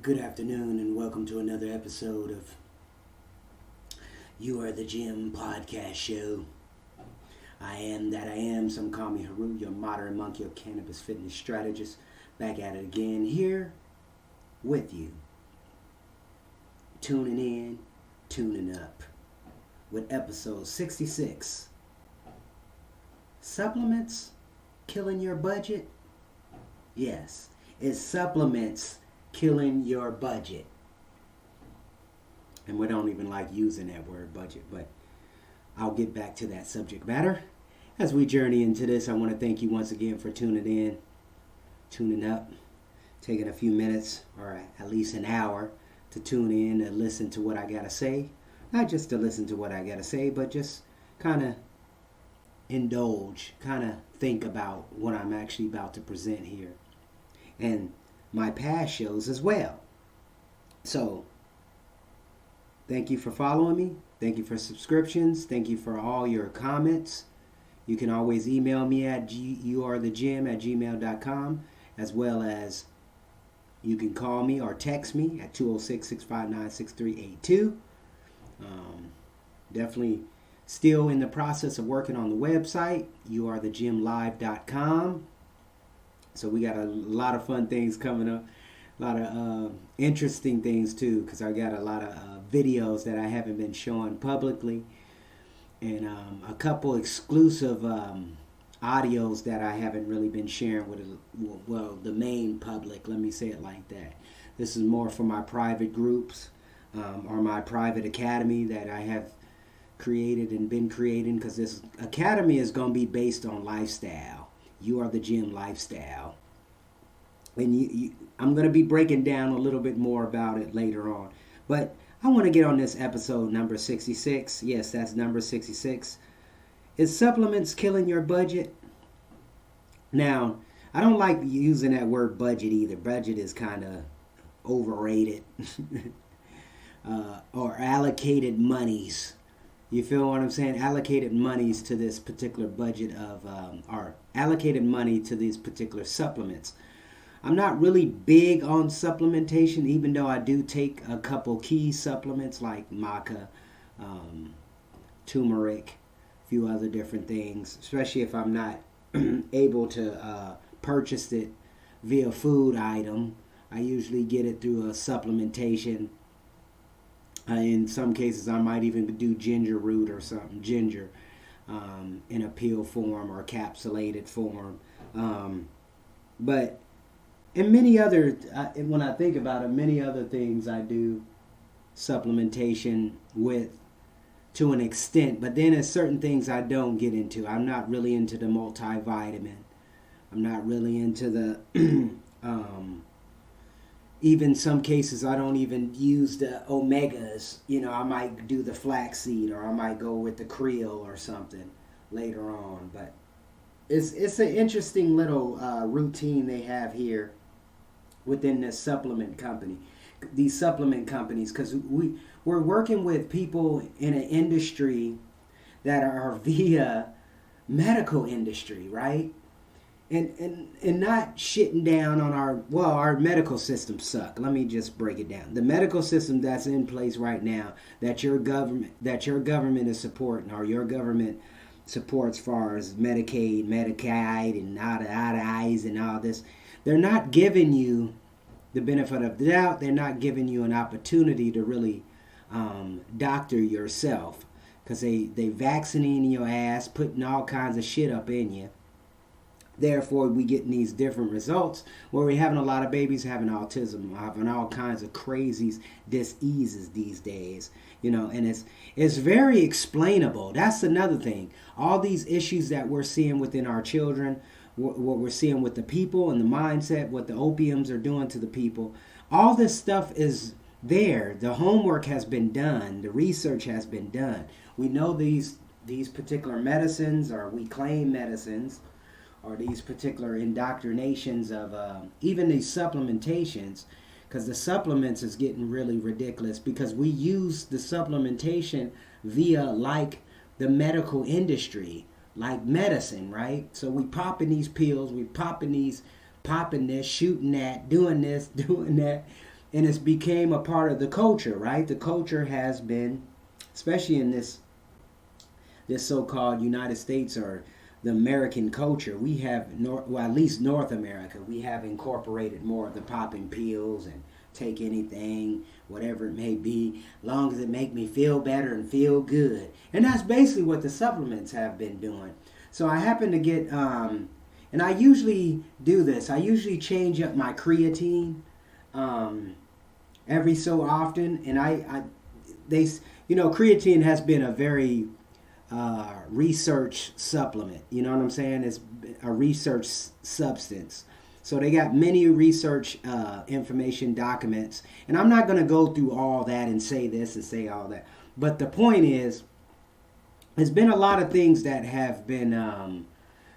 Good afternoon and welcome to another episode of You Are the Gym podcast show. I am that I am. Some call me Heru, your modern monk, your cannabis fitness strategist. Back at it again here with you. Tuning in, tuning up with episode 66. Supplements killing your budget? Yes, it's supplements killing your budget. And we don't even like using that word budget, but I'll get back to that subject matter. As we journey into this, I want to thank you once again for tuning in, tuning up, taking a few minutes or at least an hour to tune in and listen to what I got to say. Not just to listen to what I got to say, but just kind of indulge, kind of think about what I'm actually about to present here. And my past shows as well. So, thank you for following me. Thank you for subscriptions. Thank you for all your comments. You can always email me at youarethegym@gmail.com, as well as you can call me or text me at 206-659-6382. Definitely still in the process of working on the website, youarethegymlive.com. So we got a lot of fun things coming up, a lot of interesting things too, because I got a lot of videos that I haven't been showing publicly, and a couple exclusive audios that I haven't really been sharing with, the main public, let me say it like that. This is more for my private groups or my private academy that I have created and been creating, because this academy is going to be based on lifestyle. You Are the Gym lifestyle. And I'm going to be breaking down a little bit more about it later on. But I want to get on this episode number 66. Yes, that's number 66. Is supplements killing your budget? Now, I don't like using that word budget either. Budget is kind of overrated. Or allocated monies. You feel what I'm saying? Allocated monies to this particular budget of, or allocated money to these particular supplements. I'm not really big on supplementation, even though I do take a couple key supplements like maca, turmeric, a few other different things, especially if I'm not able to purchase it via food item. I usually get it through a supplementation. In some cases, I might even do ginger root or something, ginger, in a pill form or capsulated form. But in many other, when I think about it, many other things I do supplementation with to an extent. But then there's certain things I don't get into. I'm not really into the multivitamin. I'm not really into the... Even some cases, I don't even use the omegas. You know, I might do the flaxseed, or I might go with the krill or something later on. But it's an interesting little routine they have here within this supplement company. These supplement companies, because we're working with people in an industry that are via medical industry, right? And not shitting down on our medical system suck. Let me just break it down. The medical system that's in place right now, that your government is supporting, or your government supports, as far as Medicaid, and eyes and all this, they're not giving you the benefit of the doubt. They're not giving you an opportunity to really doctor yourself, because they vaccinating your ass, putting all kinds of shit up in you. Therefore, we getting these different results where we're having a lot of babies having autism, having all kinds of crazy diseases these days, you know, and it's very explainable. That's another thing. All these issues that we're seeing within our children, what we're seeing with the people and the mindset, what the opiums are doing to the people, all this stuff is there. The homework has been done. The research has been done. We know these particular medicines, or we claim medicines, or these particular indoctrinations of even these supplementations, because the supplements is getting really ridiculous, because we use the supplementation via like the medical industry, like medicine, right? So we popping these pills, we popping this, shooting that, doing this, doing that, and it's became a part of the culture, right? The culture has been, especially in this so-called United States or the American culture, we have, well, at least North America, we have incorporated more of the popping pills and take anything, whatever it may be, long as it make me feel better and feel good. And that's basically what the supplements have been doing. So I happen to get, and I usually do this. I usually change up my creatine every so often, and creatine has been a very research supplement. You know what I'm saying? It's a research substance. So they got many research information documents. And I'm not going to go through all that and say this and say all that. But the point is, there's been a lot of things that have been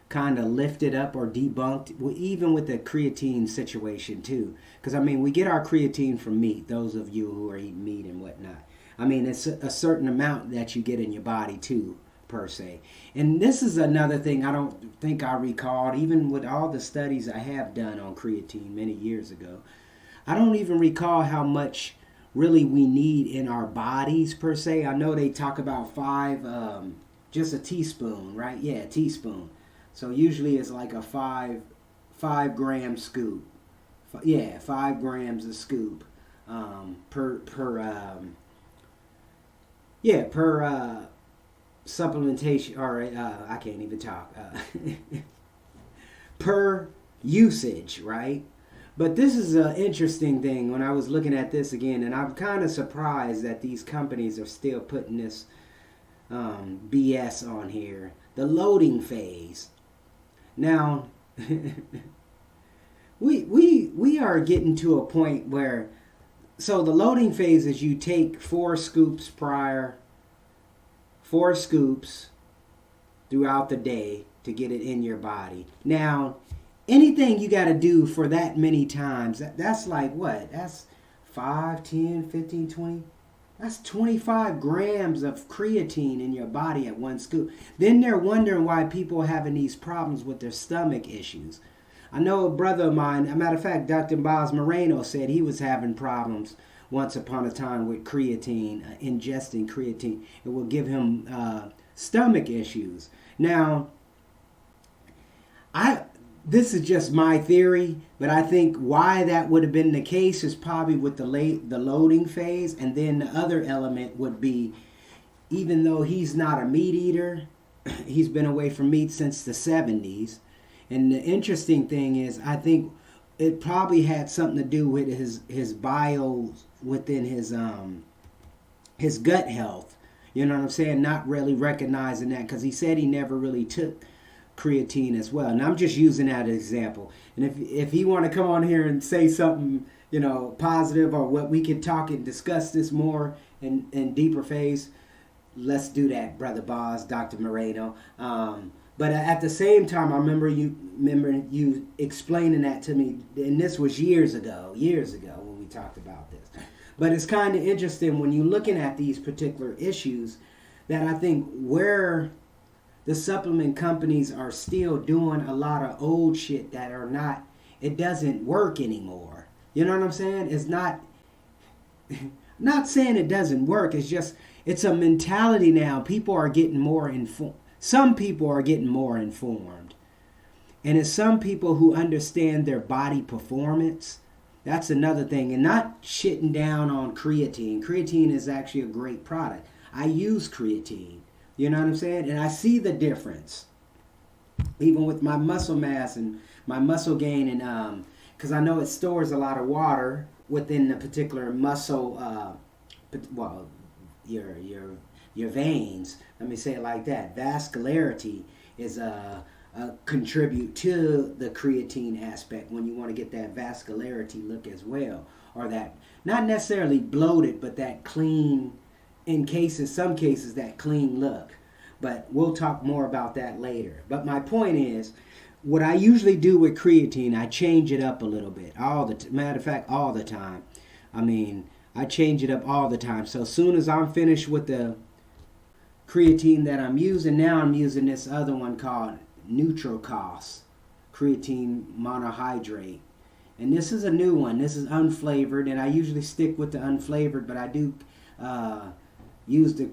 kind of lifted up or debunked, even with the creatine situation too. Because, I mean, we get our creatine from meat, those of you who are eating meat and whatnot. I mean, it's a certain amount that you get in your body too, per se. And this is another thing I don't think I recalled, even with all the studies I have done on creatine many years ago. I don't even recall how much really we need in our bodies, per se. I know they talk about just a teaspoon, right? Yeah, a teaspoon. So usually it's like a 5 gram scoop. 5 grams a scoop per supplementation, or I can't even talk, per usage, right? But this is an interesting thing when I was looking at this again, and I'm kind of surprised that these companies are still putting this BS on here. The loading phase. Now, we are getting to a point where, so the loading phase is you take 4 scoops throughout the day to get it in your body. Now, anything you got to do for that many times, that's like what? That's 5, 10, 15, 20. That's 25 grams of creatine in your body at 1 scoop. Then they're wondering why people are having these problems with their stomach issues. I know a brother of mine, as a matter of fact, Dr. Boz Moreno said he was having problems once upon a time with creatine, ingesting creatine. It will give him stomach issues. Now, this is just my theory, but I think why that would have been the case is probably with the loading phase, and then the other element would be, even though he's not a meat eater, he's been away from meat since the 70s. And the interesting thing is, I think it probably had something to do with his bio within his gut health. You know what I'm saying? Not really recognizing that, because he said he never really took creatine as well. And I'm just using that as an example. And if he want to come on here and say something, positive, or what, we can talk and discuss this more in deeper phase, let's do that, Brother Boz, Dr. Moreno. But at the same time, I remember you explaining that to me, and this was years ago when we talked about this. But it's kind of interesting when you're looking at these particular issues, that I think where the supplement companies are still doing a lot of old shit that are not, it doesn't work anymore. You know what I'm saying? It's not saying it doesn't work. It's just, it's a mentality now. People are getting more informed. Some people are getting more informed. And it's some people who understand their body performance. That's another thing. And not shitting down on creatine. Creatine is actually a great product. I use creatine. You know what I'm saying? And I see the difference. Even with my muscle mass and my muscle gain. And because I know it stores a lot of water within the particular muscle, your veins. Let me say it like that. Vascularity is contribute to the creatine aspect when you want to get that vascularity look as well, or that not necessarily bloated, but that clean, some cases that clean look. But we'll talk more about that later. But my point is, what I usually do with creatine, I change it up a little bit. Matter of fact, all the time. I mean, I change it up all the time. So as soon as I'm finished with the creatine that I'm using, now I'm using this other one called Nutricos, creatine monohydrate. And this is a new one. This is unflavored, and I usually stick with the unflavored, but I do use the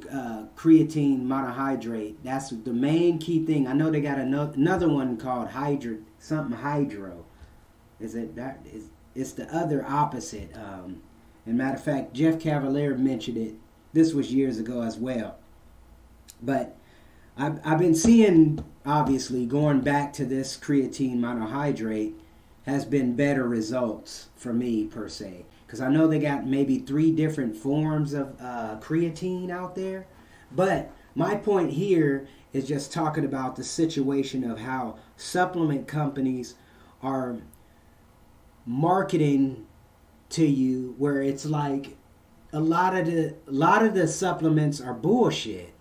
creatine monohydrate. That's the main key thing. I know they got another one called something hydro. Is it that? It's the other opposite. And matter of fact, Jeff Cavalier mentioned it. This was years ago as well. But I've been seeing, obviously, going back to this creatine monohydrate has been better results for me, per se. Because I know they got maybe 3 different forms of creatine out there. But my point here is just talking about the situation of how supplement companies are marketing to you, where it's like a lot of the supplements are bullshit.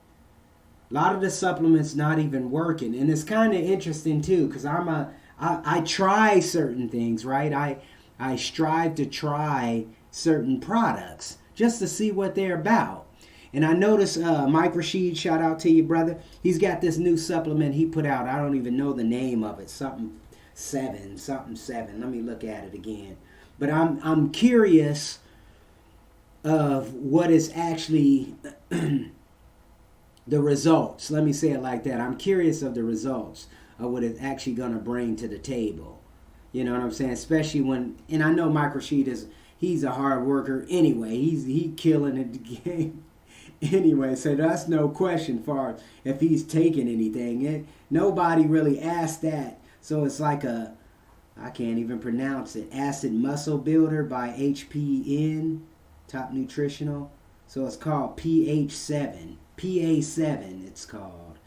A lot of the supplements not even working, and it's kind of interesting too, because I try certain things, right? I strive to try certain products just to see what they're about. And I noticed Mike Rashid, shout out to you, brother. He's got this new supplement he put out. I don't even know the name of it. Something seven. Let me look at it again. But I'm curious of what is actually the results. Let me say it like that. I'm curious of the results of what it's actually going to bring to the table. You know what I'm saying? Especially when, and I know Mike Rashid he's a hard worker anyway. He killing it the game anyway. So that's no question for if he's taking anything. Nobody really asked that. So it's like I can't even pronounce it. Acid Muscle Builder by HPN, Top Nutritional. So it's called PH7. PA7 it's called,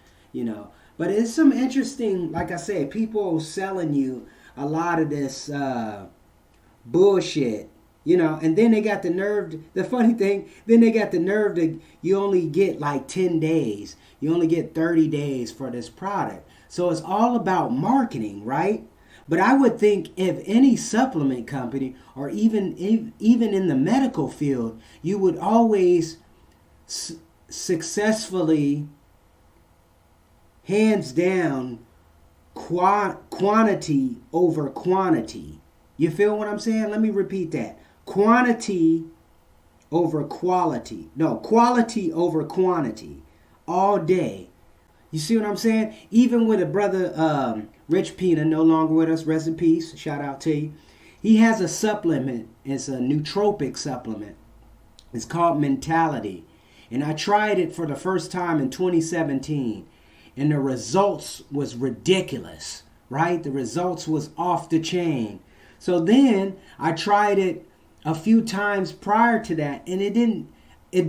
But it's some interesting, like I said, people selling you a lot of this bullshit, and then they got the nerve, the funny thing, then they got the nerve that you only get like 10 days. You only get 30 days for this product. So it's all about marketing, right? But I would think if any supplement company, or even in the medical field, you would always successfully, hands down, quantity over quantity. You feel what I'm saying? Let me repeat that. Quantity over quality. No, quality over quantity. All day. You see what I'm saying? Even with a brother, Rich Pina, no longer with us, rest in peace, shout out to you. He has a supplement. It's a nootropic supplement. It's called Mentality. And I tried it for the first time in 2017. And the results was ridiculous, right? The results was off the chain. So then I tried it a few times prior to that, and it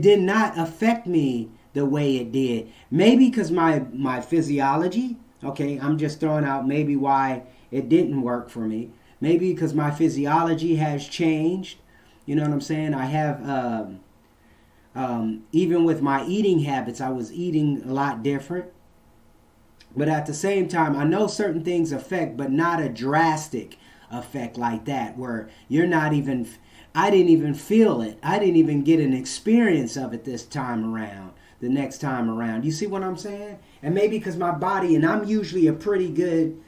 did not affect me the way it did. Maybe because my physiology, okay, I'm just throwing out maybe why it didn't work for me. Maybe because my physiology has changed. You know what I'm saying? I have, even with my eating habits, I was eating a lot different. But at the same time, I know certain things affect, but not a drastic effect like that, where I didn't even feel it. I didn't even get an experience of it the next time around. You see what I'm saying? And maybe because my body, and I'm usually a pretty good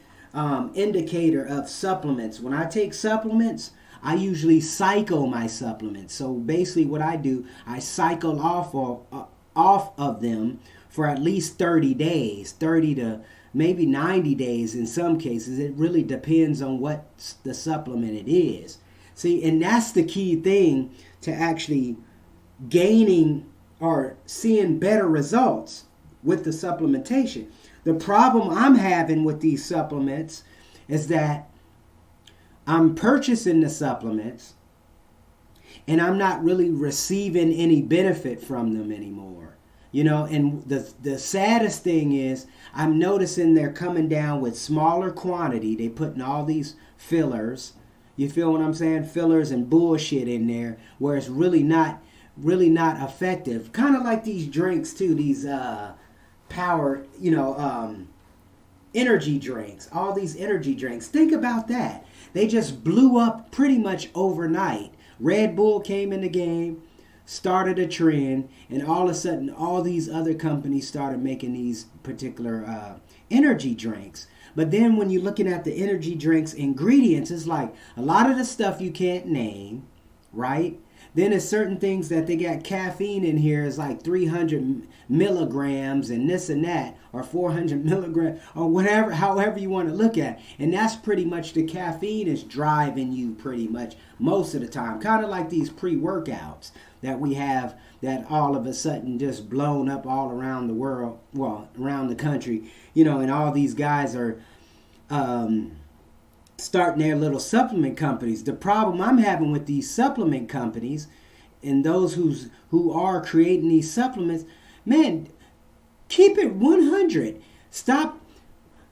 indicator of supplements. When I take supplements, I usually cycle my supplements. So basically what I do, I cycle off of them for at least 30 days, 30 to maybe 90 days in some cases. It really depends on what the supplement it is. See, and that's the key thing to actually gaining or seeing better results with the supplementation. The problem I'm having with these supplements is that I'm purchasing the supplements and I'm not really receiving any benefit from them anymore. And the saddest thing is I'm noticing they're coming down with smaller quantity. They putting all these fillers. You feel what I'm saying? Fillers and bullshit in there where it's really not effective. Kind of like these drinks too, these power, energy drinks. All these energy drinks. Think about that. They just blew up pretty much overnight. Red Bull came in the game, started a trend, and all of a sudden all these other companies started making these particular energy drinks. But then when you're looking at the energy drinks ingredients, it's like a lot of the stuff you can't name, right? Then there's certain things that they got caffeine in here is like 300 milligrams and this and that, or 400 milligrams, or whatever, however you want to look at. And that's pretty much the caffeine is driving you pretty much most of the time. Kind of like these pre-workouts that we have that all of a sudden just blown up all around the world, well, around the country, and all these guys are starting their little supplement companies. The problem I'm having with these supplement companies and those who are creating these supplements, man, keep it 100. Stop.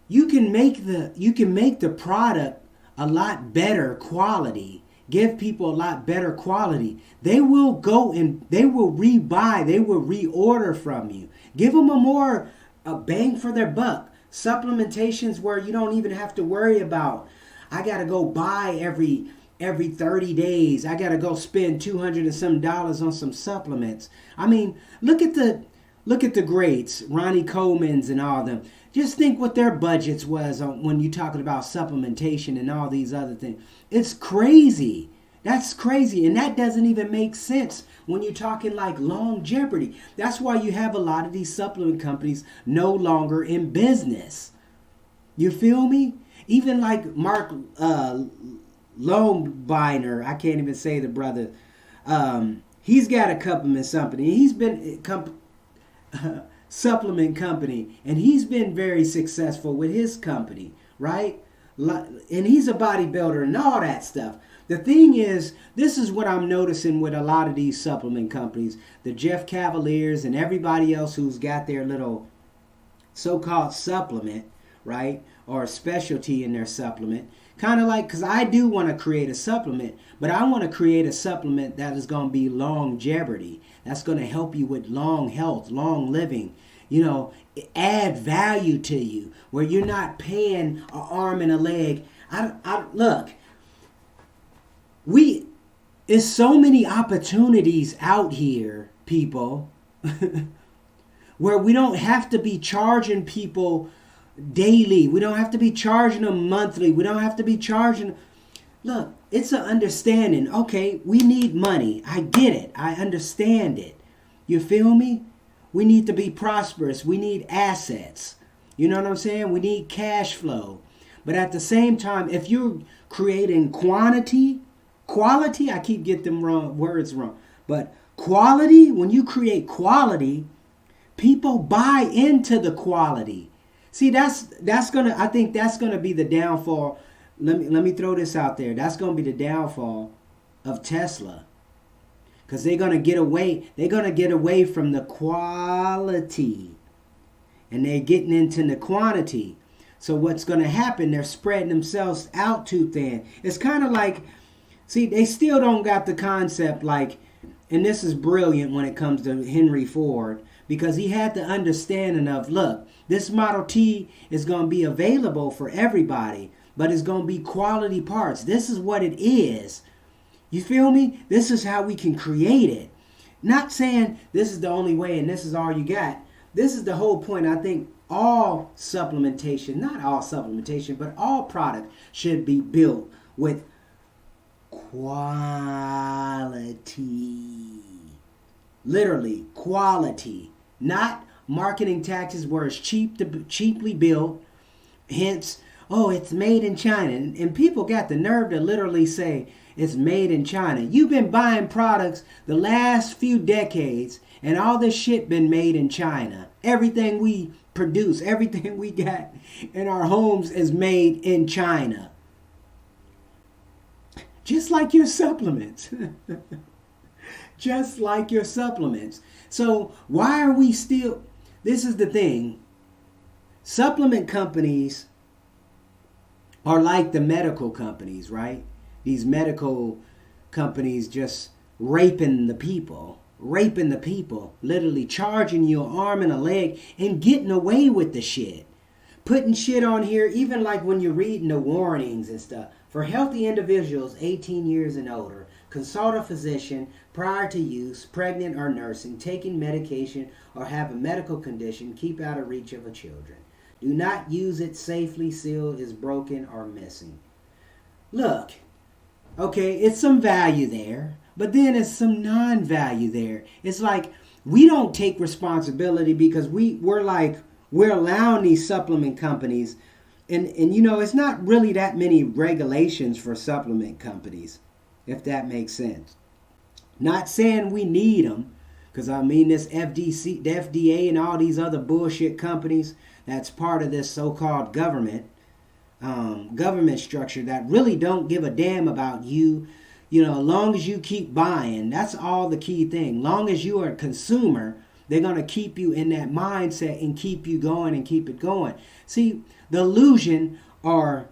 You can make the product a lot better quality. Give people a lot better quality. They will go and they will rebuy. They will reorder from you. Give them a bang for their buck. Supplementations where you don't even have to worry about, I got to go buy every 30 days. I got to go spend $200 and some dollars on some supplements. I mean, look at the greats, Ronnie Coleman's and all of them. Just think what their budgets was on when you're talking about supplementation and all these other things. It's crazy. That's crazy. And that doesn't even make sense when you're talking like longevity. That's why you have a lot of these supplement companies no longer in business. You feel me? Even like Mark Lombiner, I can't even say the brother. He's got a supplement company. He's been supplement company, and he's been very successful with his company, right? And he's a bodybuilder and all that stuff. The thing is, this is what I'm noticing with a lot of these supplement companies, the Jeff Cavaliers and everybody else who's got their little so-called supplement, right? Or a specialty in their supplement. Kind of like, because I do want to create a supplement, but I want to create a supplement that is going to be longevity. That's going to help you with long health, long living, add value to you where you're not paying an arm and a leg. Look, there's so many opportunities out here, people, where we don't have to be charging people daily. We don't have to be charging them monthly. We don't have to be charging. Look, it's an understanding. Okay, we need money. I get it. I understand it. You feel me? We need to be prosperous. We need assets. You know what I'm saying? We need cash flow. But at the same time, if you're creating quality, I keep getting them words wrong. But quality, when you create quality, people buy into the quality. See, I think that's gonna be the downfall. Let me throw this out there. That's gonna be the downfall of Tesla. Because they're gonna get away from the quality. And they're getting into the quantity. So what's gonna happen, they're spreading themselves out too thin. It's kind of like, see, they still don't got the concept like, and this is brilliant when it comes to Henry Ford, because he had the understanding of, look, this Model T is going to be available for everybody, but it's going to be quality parts. This is what it is. You feel me? This is how we can create it. Not saying this is the only way and this is all you got. This is the whole point. I think all supplementation, not all supplementation, but all product should be built with quality. Literally, quality. Not marketing tactics where it's cheaply built. Hence, it's made in China. And people got the nerve to literally say it's made in China. You've been buying products the last few decades, and all this shit been made in China. Everything we produce, everything we got in our homes is made in China. Just like your supplements. Just like your supplements. So why are we still... This is the thing. Supplement companies are like the medical companies, right? These medical companies just raping the people. Literally charging you an arm and a leg and getting away with the shit. Putting shit on here, even like when you're reading the warnings and stuff. For healthy individuals 18 years and older, consult a physician prior to use, pregnant or nursing, taking medication, or have a medical condition, keep out of reach of children. Do not use it safely. Seal is broken or missing. Look, okay, it's some value there, but then it's some non-value there. It's like we don't take responsibility because we're allowing these supplement companies, and you know, it's not really that many regulations for supplement companies, if that makes sense. Not saying we need them, because I mean this the FDA and all these other bullshit companies that's part of this so-called government structure that really don't give a damn about you. You know, as long as you keep buying, that's all the key thing. Long as you are a consumer, they're going to keep you in that mindset and keep you going and keep it going. See, the illusion or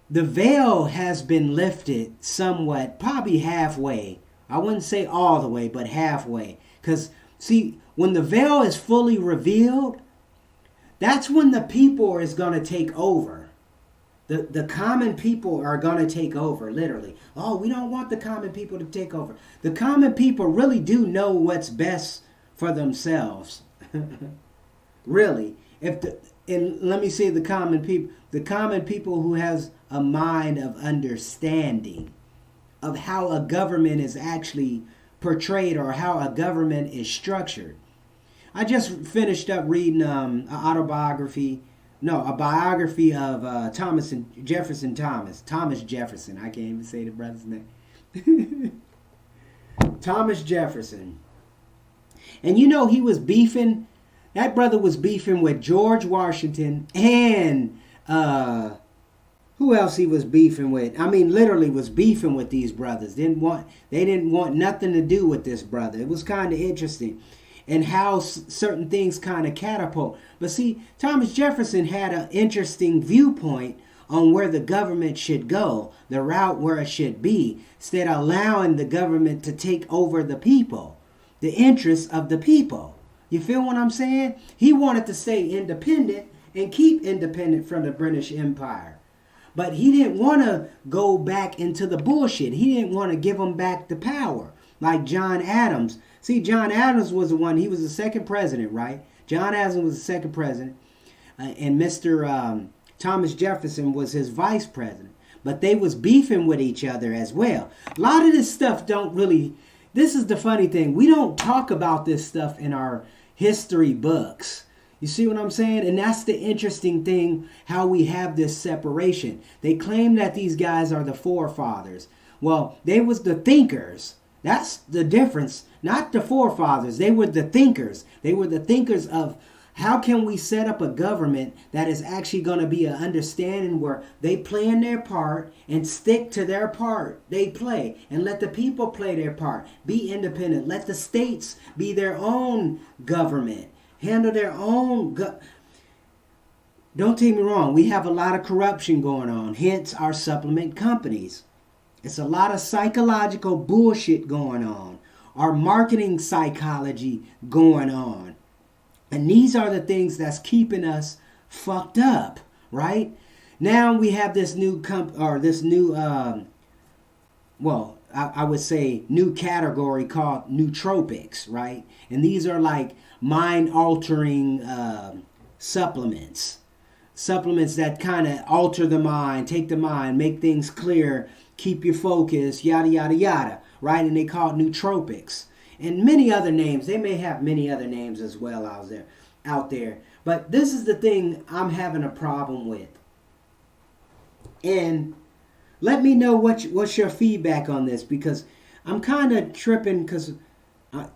the veil has been lifted somewhat, probably halfway. I wouldn't say all the way, but halfway. Because, see, when the veil is fully revealed, that's when the people is going to take over. The common people are going to take over, literally. Oh, we don't want the common people to take over. The common people really do know what's best for themselves. Really. And let me say the common people who has a mind of understanding of how a government is actually portrayed or how a government is structured. I just finished up reading a biography of Thomas Jefferson. I can't even say the brother's name. Thomas Jefferson. And you know, he was beefing, that brother was beefing with George Washington and who else he was beefing with? I mean, literally was beefing with these brothers. They didn't want nothing to do with this brother. It was kind of interesting. And how certain things kind of catapult. But see, Thomas Jefferson had an interesting viewpoint on where the government should go, the route where it should be, instead of allowing the government to take over the people, the interests of the people. You feel what I'm saying? He wanted to stay independent and keep independent from the British Empire. But he didn't want to go back into the bullshit. He didn't want to give them back the power. Like John Adams. See, John Adams was the one, he was the second president, right? John Adams was the second president. And Mr. Thomas Jefferson was his vice president. But they was beefing with each other as well. A lot of this stuff this is the funny thing. We don't talk about this stuff in our history books. You see what I'm saying? And that's the interesting thing, how we have this separation. They claim that these guys are the forefathers. Well, they was the thinkers. That's the difference. Not the forefathers. They were the thinkers. They were the thinkers of how can we set up a government that is actually going to be an understanding where they play in their part and stick to their part they play and let the people play their part. Be independent. Let the states be their own government. Handle their own. Don't take me wrong. We have a lot of corruption going on. Hence our supplement companies. It's a lot of psychological bullshit going on. Our marketing psychology going on. And these are the things that's keeping us fucked up, right? Now we have this new I would say new category called nootropics, right? And these are like mind-altering supplements. Supplements that kind of alter the mind, take the mind, make things clear, keep you focused, yada, yada, yada, right? And they call it nootropics. And many other names. They may have many other names as well out there. But this is the thing I'm having a problem with. And let me know what's your feedback on this, because I'm kind of tripping because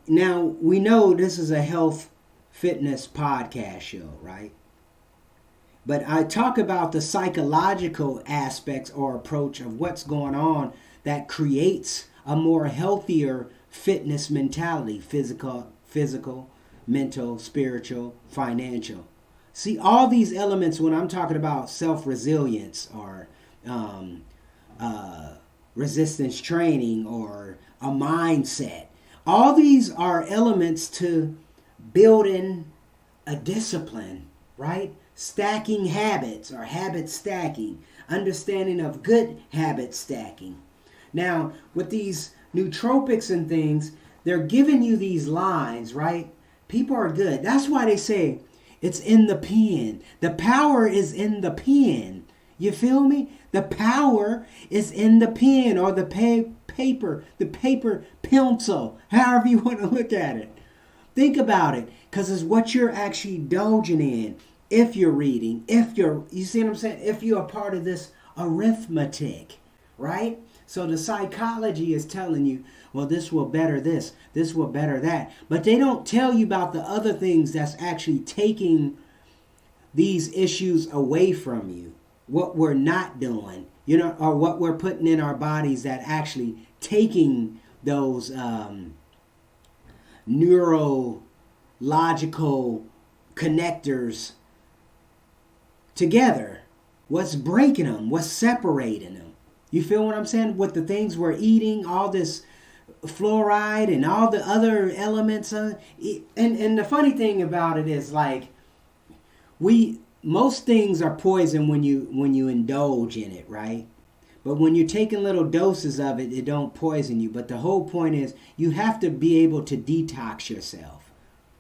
now we know this is a health fitness podcast show, right? But I talk about the psychological aspects or approach of what's going on that creates a more healthier fitness mentality, physical, mental, spiritual, financial. See, all these elements when I'm talking about self-resilience or resistance training or a mindset, all these are elements to building a discipline, right? Stacking habits or habit stacking, understanding of good habit stacking. Now, with these nootropics and things, they're giving you these lines, right? People are good. That's why they say It's in the pen. The power is in the pen. You feel me? The power is in the pen or the paper, the paper pencil, however you want to look at it. Think about it, because it's what you're actually indulging in. If you're reading, you see what I'm saying? If you're a part of this arithmetic, right? So the psychology is telling you, well, this will better this will better that. But they don't tell you about the other things that's actually taking these issues away from you. What we're not doing, or what we're putting in our bodies that actually taking those neurological connectors together. What's breaking them? What's separating them? You feel what I'm saying? With the things we're eating, all this fluoride and all the other elements. And the funny thing about it is, like, most things are poison when you indulge in it, right? But when you're taking little doses of it, it don't poison you. But the whole point is you have to be able to detox yourself.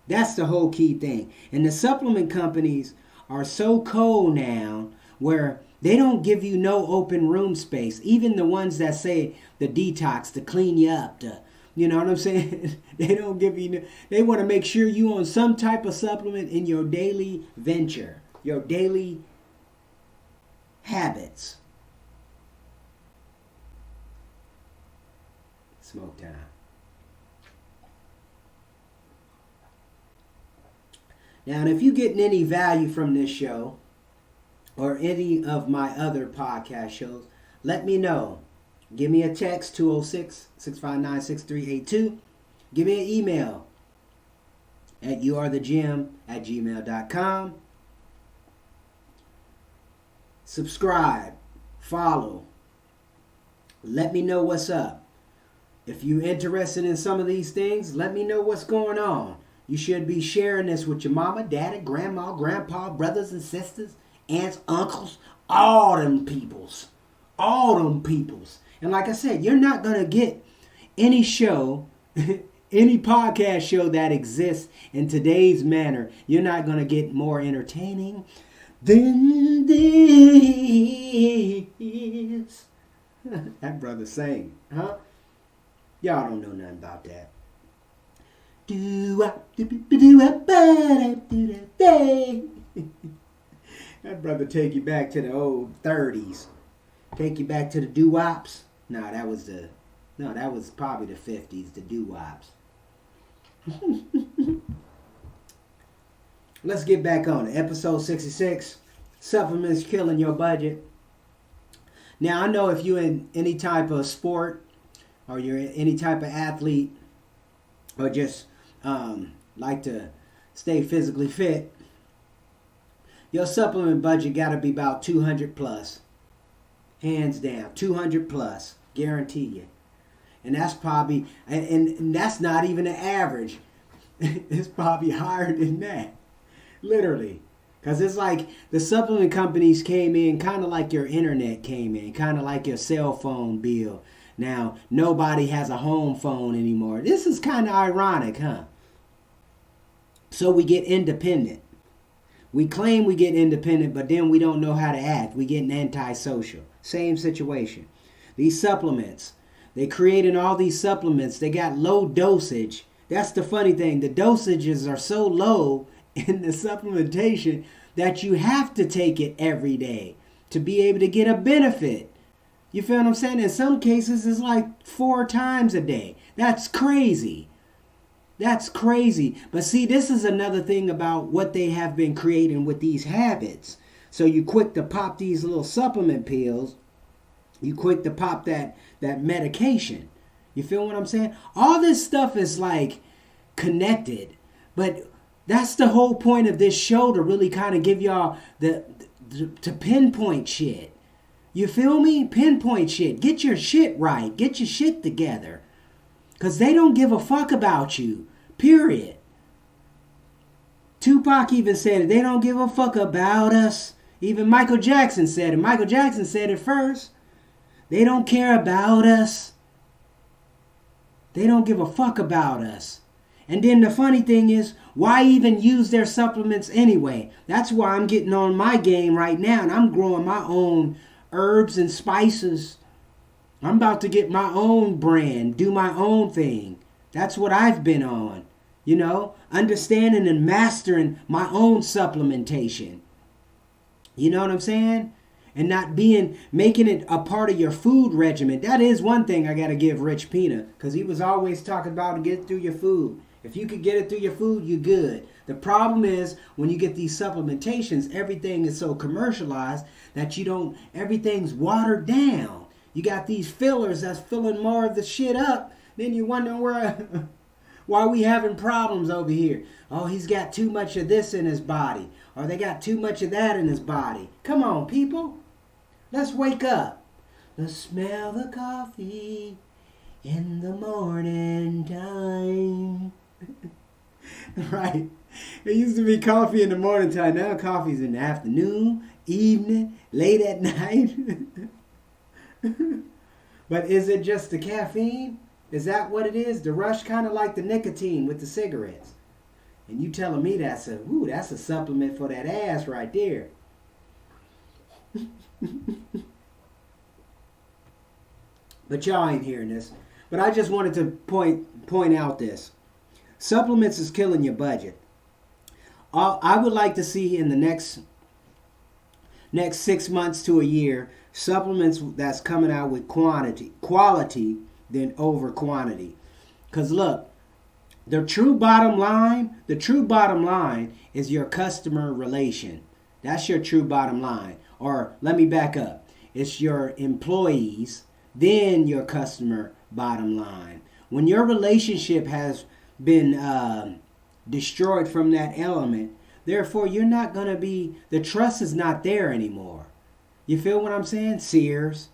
That's the whole key thing. And the supplement companies are so cold now where they don't give you no open room space. Even the ones that say the detox, to clean you up, you know what I'm saying? They don't give you, they want to make sure you on some type of supplement in your daily venture, your daily habits. Smoke time. Now, and if you're getting any value from this show or any of my other podcast shows, let me know. Give me a text, 206-659-6382. Give me an email at youarethegym@gmail.com. Subscribe, follow. Let me know what's up. If you're interested in some of these things, let me know what's going on. You should be sharing this with your mama, daddy, grandma, grandpa, brothers and sisters, aunts, uncles, all them peoples. All them peoples. And like I said, you're not going to get any show, any podcast show that exists in today's manner. You're not going to get more entertaining than this. That brother sang, huh? Y'all don't know nothing about that. That brother take you back to the old 30s. Take you back to the doo-wops. That was probably the 50s, the doo-wops. Let's get back on it. Episode 66, supplements killing your budget. Now, I know if you're in any type of sport or you're any type of athlete or just like to stay physically fit, your supplement budget got to be about 200 plus. Hands down, 200 plus, guarantee you. And that's probably, and that's not even an average. It's probably higher than that, literally. Because it's like the supplement companies came in kind of like your internet came in, kind of like your cell phone bill. Now, nobody has a home phone anymore. This is kind of ironic, huh? So we get independent. We claim we get independent, but then we don't know how to act. We get antisocial. Same situation. These supplements, they creating all these supplements. They got low dosage. That's the funny thing. The dosages are so low in the supplementation that you have to take it every day to be able to get a benefit. You feel what I'm saying? In some cases, it's like 4 times a day. That's crazy. That's crazy. But see, this is another thing about what they have been creating with these habits. So you quick to pop these little supplement pills. You quick to pop that medication. You feel what I'm saying? All this stuff is like connected. But that's the whole point of this show, to really kind of give y'all to pinpoint shit. You feel me? Pinpoint shit. Get your shit right. Get your shit together. Because they don't give a fuck about you. Period. Tupac even said it. They don't give a fuck about us. Even Michael Jackson said it. Michael Jackson said it first. They don't care about us. They don't give a fuck about us. And then the funny thing is, why even use their supplements anyway? That's why I'm getting on my game right now, and I'm growing my own herbs and spices. I'm about to get my own brand, do my own thing. That's what I've been on. Understanding and mastering my own supplementation. You know what I'm saying? And not making it a part of your food regimen. That is one thing I got to give Rich Pina, because he was always talking about to get it through your food. If you could get it through your food, you're good. The problem is when you get these supplementations, everything is so commercialized that everything's watered down. You got these fillers that's filling more of the shit up. Then you wonder why we having problems over here. Oh, he's got too much of this in his body. Or they got too much of that in his body. Come on, people. Let's wake up. Let's smell the coffee in the morning time. Right. It used to be coffee in the morning time. Now coffee's in the afternoon, evening, late at night. But is it just the caffeine? Is that what it is? The rush, kind of like the nicotine with the cigarettes. And you telling me that's a supplement for that ass right there. But y'all ain't hearing this. But I just wanted to point out this. Supplements is killing your budget. I would like to see in the next 6 months to a year, supplements that's coming out with quality than over quantity. Because look, the true bottom line is your customer relation. That's your true bottom line. Or let me back up. It's your employees, then your customer bottom line. When your relationship has been destroyed from that element, therefore you're not going to be, the trust is not there anymore. You feel what I'm saying? Sears.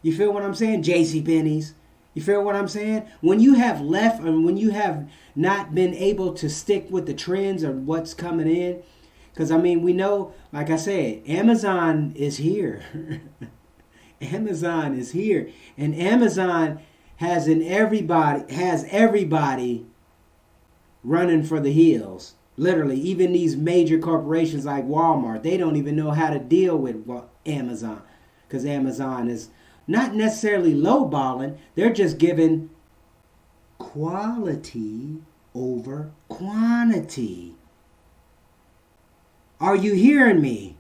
You feel what I'm saying? JCPenney's. You feel what I'm saying? When you have left and when you have not been able to stick with the trends or what's coming in, because we know, like I said, Amazon is here. Amazon is here. And Amazon has everybody running for the hills. Literally, even these major corporations like Walmart, they don't even know how to deal with Amazon, because Amazon is not necessarily lowballing. They're just giving quality over quantity. Are you hearing me?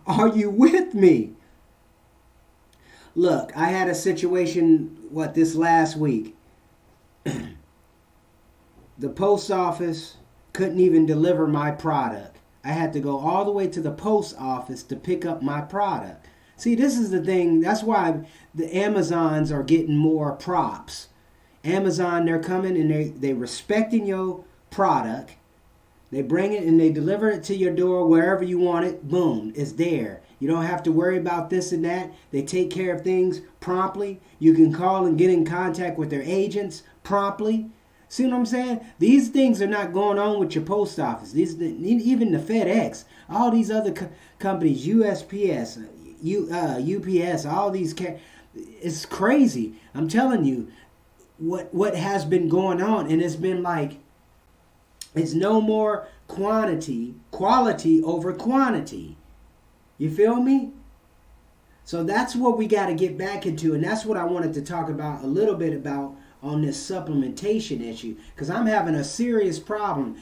Are you with me? Look, I had a situation, this last week. The post office couldn't even deliver my product. I had to go all the way to the post office to pick up my product. See, this is the thing. That's why the Amazons are getting more props. Amazon, they're coming and they respecting your product. They bring it and they deliver it to your door wherever you want it. Boom, it's there. You don't have to worry about this and that. They take care of things promptly. You can call and get in contact with their agents promptly. See what I'm saying? These things are not going on with your post office. Even the FedEx, all these other companies, USPS, UPS, all these, it's crazy. I'm telling you what has been going on, and it's been like, it's no more quality over quantity. You feel me? So that's what we got to get back into, and that's what I wanted to talk about a little bit about on this supplementation issue, because I'm having a serious problem.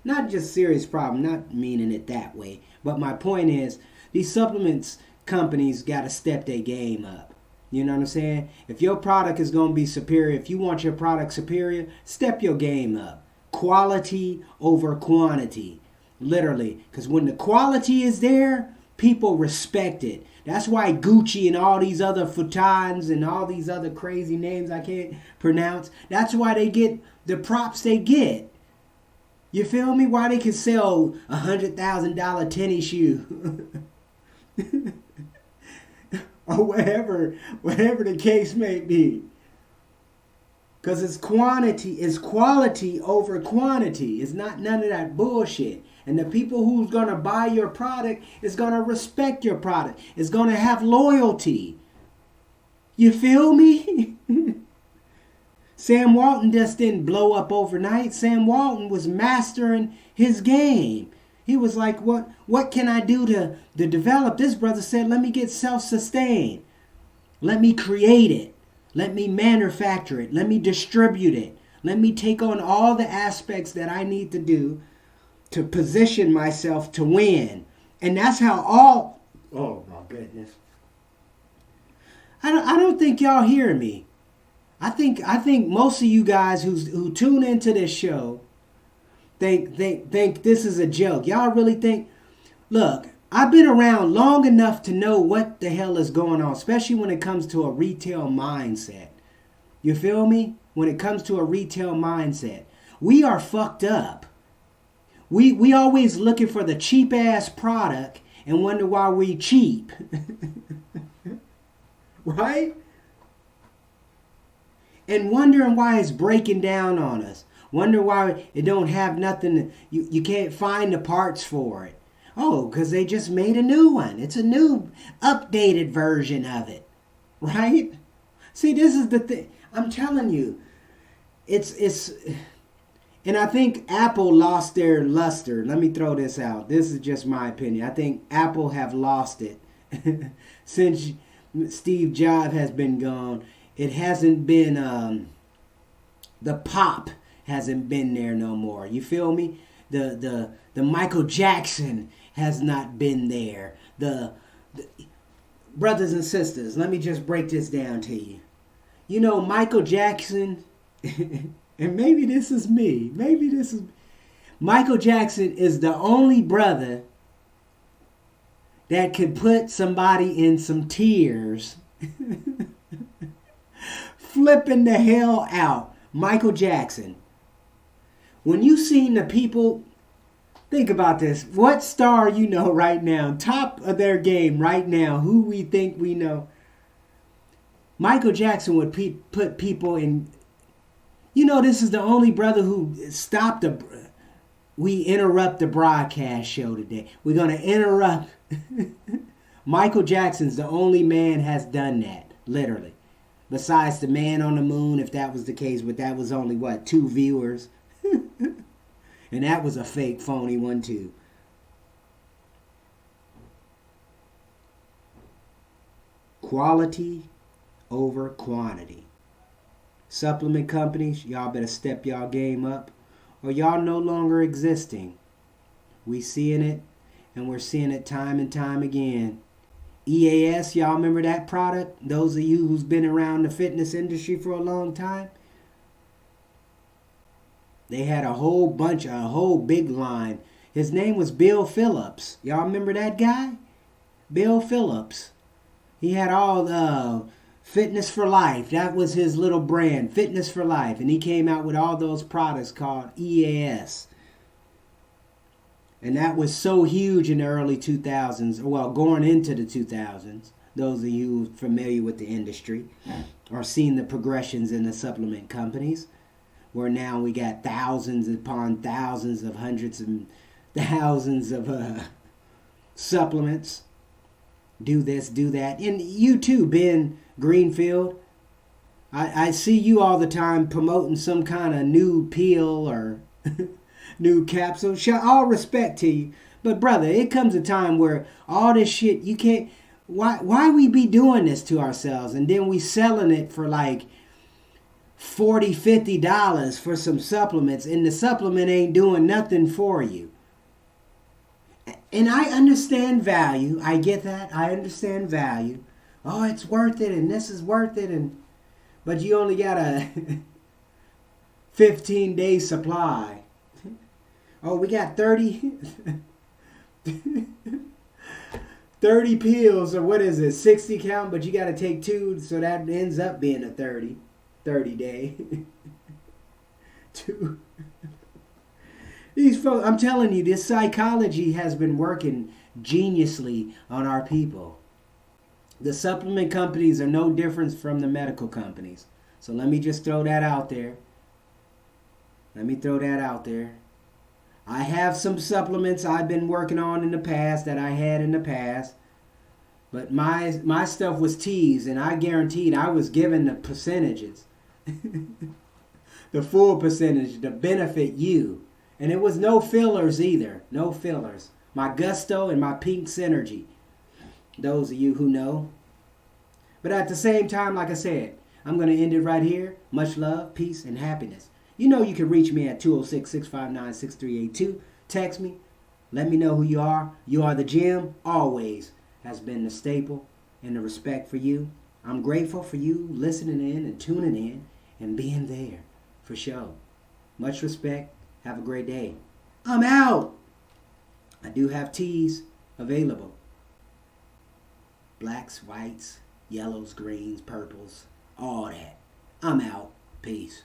Not just serious problem, not meaning it that way, but my point is, these supplements companies got to step their game up. You know what I'm saying? If your product is going to be superior, if you want your product superior, step your game up. Quality over quantity. Literally. Because when the quality is there, people respect it. That's why Gucci and all these other Futons and all these other crazy names I can't pronounce, that's why they get the props they get. You feel me? Why they can sell $100,000 tennis shoe. Or whatever the case may be. Because it's quality over quantity. It's not none of that bullshit. And the people who's going to buy your product is going to respect your product. It's going to have loyalty. You feel me? Sam Walton just didn't blow up overnight. Sam Walton was mastering his game. He was like, what can I do to develop? This brother said, let me get self-sustained. Let me create it. Let me manufacture it. Let me distribute it. Let me take on all the aspects that I need to do to position myself to win. And that's how oh my goodness. I don't think y'all hear me. I think most of you guys who tune into this show think this is a joke. Y'all really think, look, I've been around long enough to know what the hell is going on, especially when it comes to a retail mindset. You feel me? When it comes to a retail mindset. We are fucked up. We always looking for the cheap ass product and wonder why we cheap. Right? And wondering why it's breaking down on us. Wonder why it don't have nothing, you can't find the parts for it. Oh, because they just made a new one. It's a new updated version of it. Right? See, this is the thing. I'm telling you. It's and I think Apple lost their luster. Let me throw this out. This is just my opinion. I think Apple have lost it. Since Steve Jobs has been gone. It hasn't been, the pop hasn't been there no more. You feel me? The Michael Jackson has not been there. The brothers and sisters, let me just break this down to you. You know, Michael Jackson, and maybe this is me. Michael Jackson is the only brother that could put somebody in some tears. Flipping the hell out. Michael Jackson. When you seen the people, think about this. What star you know right now, top of their game right now, who we think we know. Michael Jackson would put people in. You know, this is the only brother who stopped we interrupt the broadcast show today. We're going to interrupt. Michael Jackson's the only man has done that, literally. Besides the Man on the Moon, if that was the case, but that was only, 2 viewers? And that was a fake, phony one, too. Quality over quantity. Supplement companies, y'all better step y'all game up, or y'all no longer existing. We seeing it, and we're seeing it time and time again. EAS, y'all remember that product? Those of you who's been around the fitness industry for a long time. They had a whole big line. His name was Bill Phillips. Y'all remember that guy? Bill Phillips. He had all Fitness for Life. That was his little brand, Fitness for Life. And he came out with all those products called EAS. And that was so huge in the early 2000s, well, going into the 2000s. Those of you familiar with the industry or seen the progressions in the supplement companies, where now we got thousands upon thousands of hundreds and thousands of supplements. Do this, do that. And you too, Ben Greenfield. I see you all the time promoting some kind of new pill or new capsule. All respect to you. But brother, it comes a time where all this shit, you can't, why we be doing this to ourselves? And then we selling it for like $40, $50 for some supplements, and the supplement ain't doing nothing for you. And I understand value. I get that. I understand value. Oh, it's worth it, and this is worth it, but you only got a 15-day supply. Oh, we got 30 pills, or what is it, 60 count, but you got to take 2, so that ends up being a 30 day. 2. These folks, I'm telling you, this psychology has been working geniusly on our people. The supplement companies are no different from the medical companies. So let me just throw that out there. I have some supplements I've been working on in the past that I had in the past. But my stuff was teased, and I guaranteed I was given the percentages. The full percentage to benefit you. And it was no fillers either. No fillers. My gusto and my pink synergy. Those of you who know. But at the same time, like I said, I'm going to end it right here. Much love, peace, and happiness. You know you can reach me at 206-659-6382. Text me. Let me know who you are. You are the gym. Always has been the staple and the respect for you. I'm grateful for you listening in and tuning in and being there for sure. Much respect. Have a great day. I'm out. I do have teas available. Blacks, whites, yellows, greens, purples, all that. I'm out. Peace.